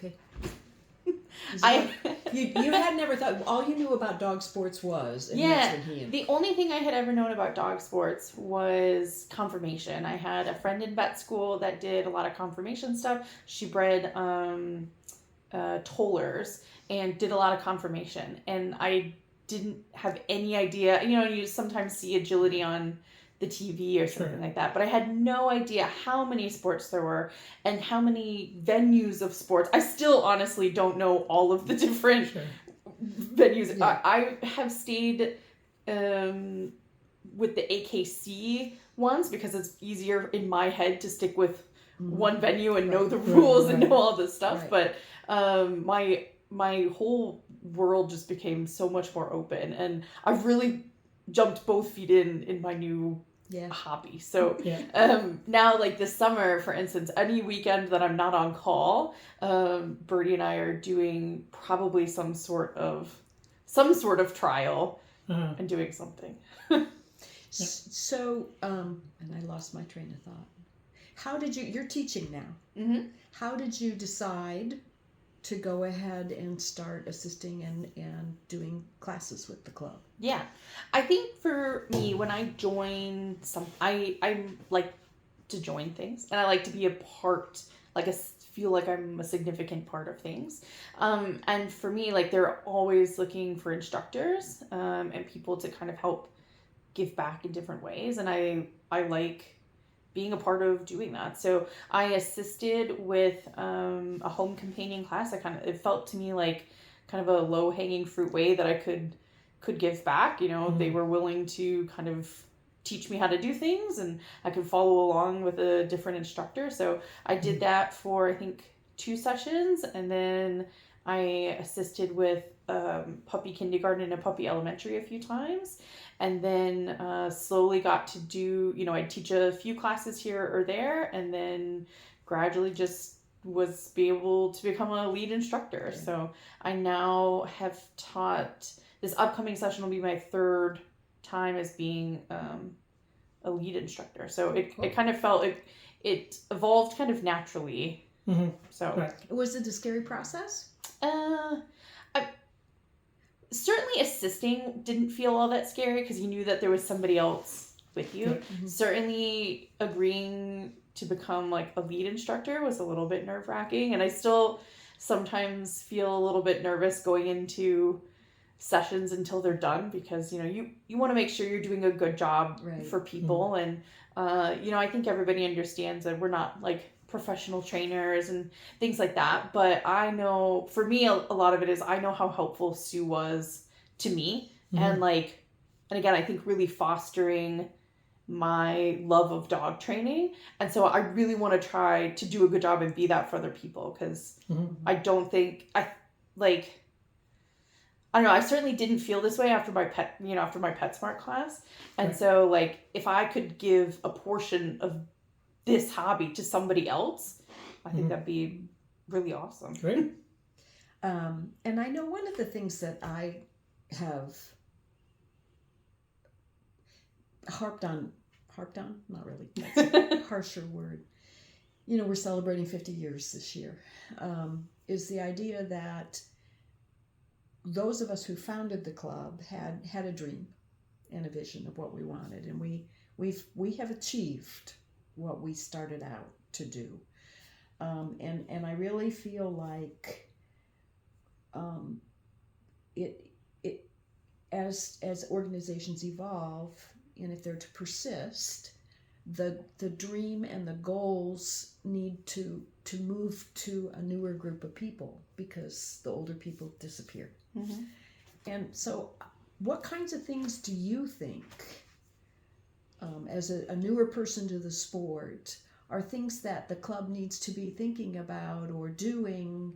Okay. You had never thought, all you knew about dog sports was, and that's when he... The only thing I had ever known about dog sports was conformation. I had a friend in vet school that did a lot of conformation stuff. She bred tollers and did a lot of conformation, and I didn't have any idea. You know, you sometimes see agility on the TV or something like that, but I had no idea how many sports there were and how many venues of sports. I still honestly don't know all of the different venues. Yeah. I have stayed with the AKC ones because it's easier in my head to stick with one venue and know the rules and know all this stuff. But my whole world just became so much more open, and I've really jumped both feet in my new hobby. So now, like this summer, for instance, any weekend that I'm not on call, Birdie and I are doing probably some sort of trial and doing something. So, and I lost my train of thought. How did you're teaching now. Mm-hmm. How did you decide to go ahead and start assisting and doing classes with the club? Yeah. I think for me, when I join I like to join things, and I like to be a part, feel like I'm a significant part of things. And for me, like, they're always looking for instructors, and people to kind of help give back in different ways. And I like being a part of doing that. So I assisted with a home companion class. It felt to me like kind of a low hanging fruit way that I could give back. You know, they were willing to kind of teach me how to do things, and I could follow along with a different instructor. So I did that for, I think, 2 sessions, and then I assisted with puppy kindergarten and puppy elementary a few times, and then slowly got to do, I'd teach a few classes here or there, and then gradually just was be able to become a lead instructor. Okay. So I now have taught, this upcoming session will be my 3rd time as being a lead instructor. So it kind of felt, it evolved kind of naturally. Mm-hmm. So was it a scary process? Certainly assisting didn't feel all that scary because you knew that there was somebody else with you. Mm-hmm. Certainly agreeing to become like a lead instructor was a little bit nerve-wracking, and I still sometimes feel a little bit nervous going into sessions until they're done, because you want to make sure you're doing a good job for people. Mm-hmm. And I think everybody understands that we're not like professional trainers and things like that, but I know for me a lot of it is I know how helpful Sue was to me. Mm-hmm. and again, I think really fostering my love of dog training, and so I really want to try to do a good job and be that for other people, because I don't think I don't know, I certainly didn't feel this way after my PetSmart class. And so like if I could give a portion of this hobby to somebody else, I think that'd be really awesome. Great. And I know one of the things that I have harped on, not really, that's a harsher word. We're celebrating 50 years this year, is the idea that those of us who founded the club had a dream and a vision of what we wanted, and we have achieved what we started out to do, and I really feel like it as organizations evolve, and if they're to persist, the dream and the goals need to move to a newer group of people, because the older people disappear. Mm-hmm. And so what kinds of things do you think, as a newer person to the sport, are things that the club needs to be thinking about or doing,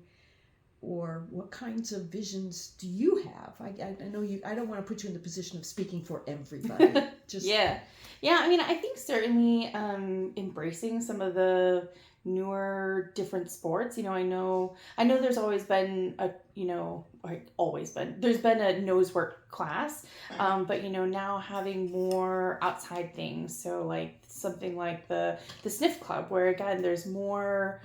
or what kinds of visions do you have? I know I don't want to put you in the position of speaking for everybody. Just Yeah. I mean, I think certainly embracing some of the newer, different sports. I know there's always been there's been a nose work class, but now having more outside things. So like something like the sniff club, where again there's more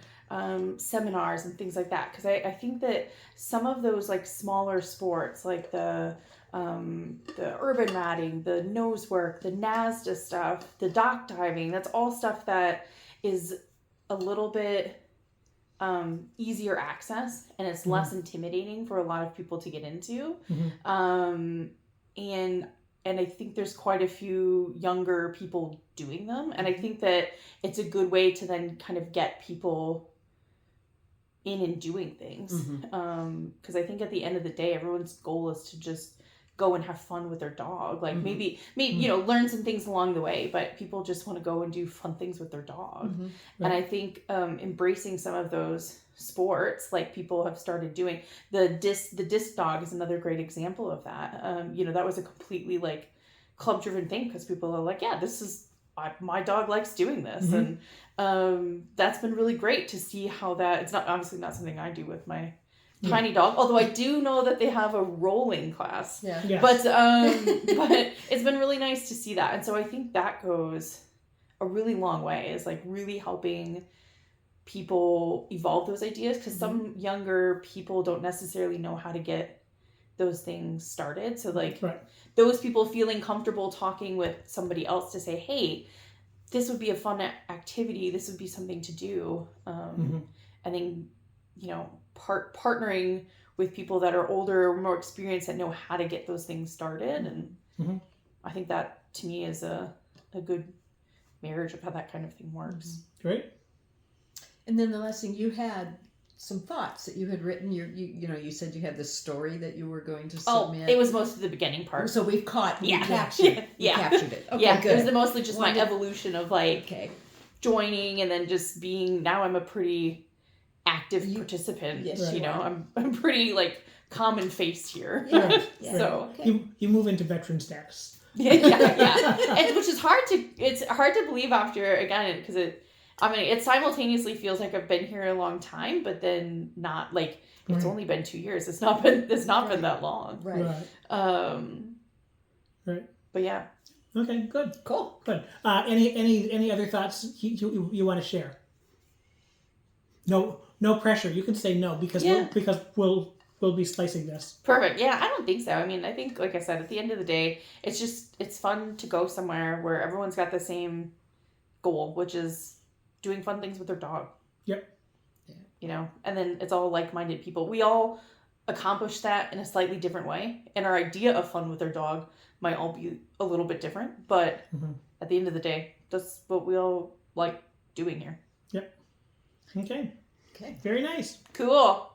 seminars and things like that. Because I think that some of those like smaller sports, like the urban ratting, the nose work, the NASDA stuff, the dock diving, that's all stuff that is a little bit easier access, and it's less intimidating for a lot of people to get into. And I think there's quite a few younger people doing them, and I think that it's a good way to then kind of get people in and doing things. Because I think at the end of the day, everyone's goal is to just go and have fun with their dog. Like maybe learn some things along the way, but people just want to go and do fun things with their dog. And I think embracing some of those sports, like people have started doing, the disc dog is another great example of that. That was a completely like club driven thing, because people are like, yeah, this is my dog likes doing this. And that's been really great to see how that, it's not obviously not something I do with my tiny dog, although I do know that they have a rolling class. But it's been really nice to see that. And so I think that goes a really long way, is like really helping people evolve those ideas, because some younger people don't necessarily know how to get those things started. So like those people feeling comfortable talking with somebody else to say, hey, this would be a fun activity, this would be something to do. And then partnering with people that are older, more experienced, that know how to get those things started. And I think that to me is a good marriage of how that kind of thing works. Great. And then the last thing, you had some thoughts that you had written. You said you had this story that you were going to submit. It was most of the beginning part. So we've captured it. Captured it. Okay, good. It was mostly just my evolution of like joining, and then just being, now I'm a pretty active participant. Yes, I'm pretty like common face here. So you move into veteran status. And, which is hard to believe after, again, because it simultaneously feels like I've been here a long time, but then not, like it's only been 2 years. It's not been that long. But yeah. Okay, good. Cool. Good. Any other thoughts you want to share? No pressure. You can say no, because we'll be slicing this. Perfect. Yeah, I don't think so. I mean, I think, like I said, at the end of the day, it's fun to go somewhere where everyone's got the same goal, which is doing fun things with their dog. And then it's all like-minded people. We all accomplish that in a slightly different way, and our idea of fun with our dog might all be a little bit different, but at the end of the day, that's what we all like doing here. Okay. Very nice. Cool.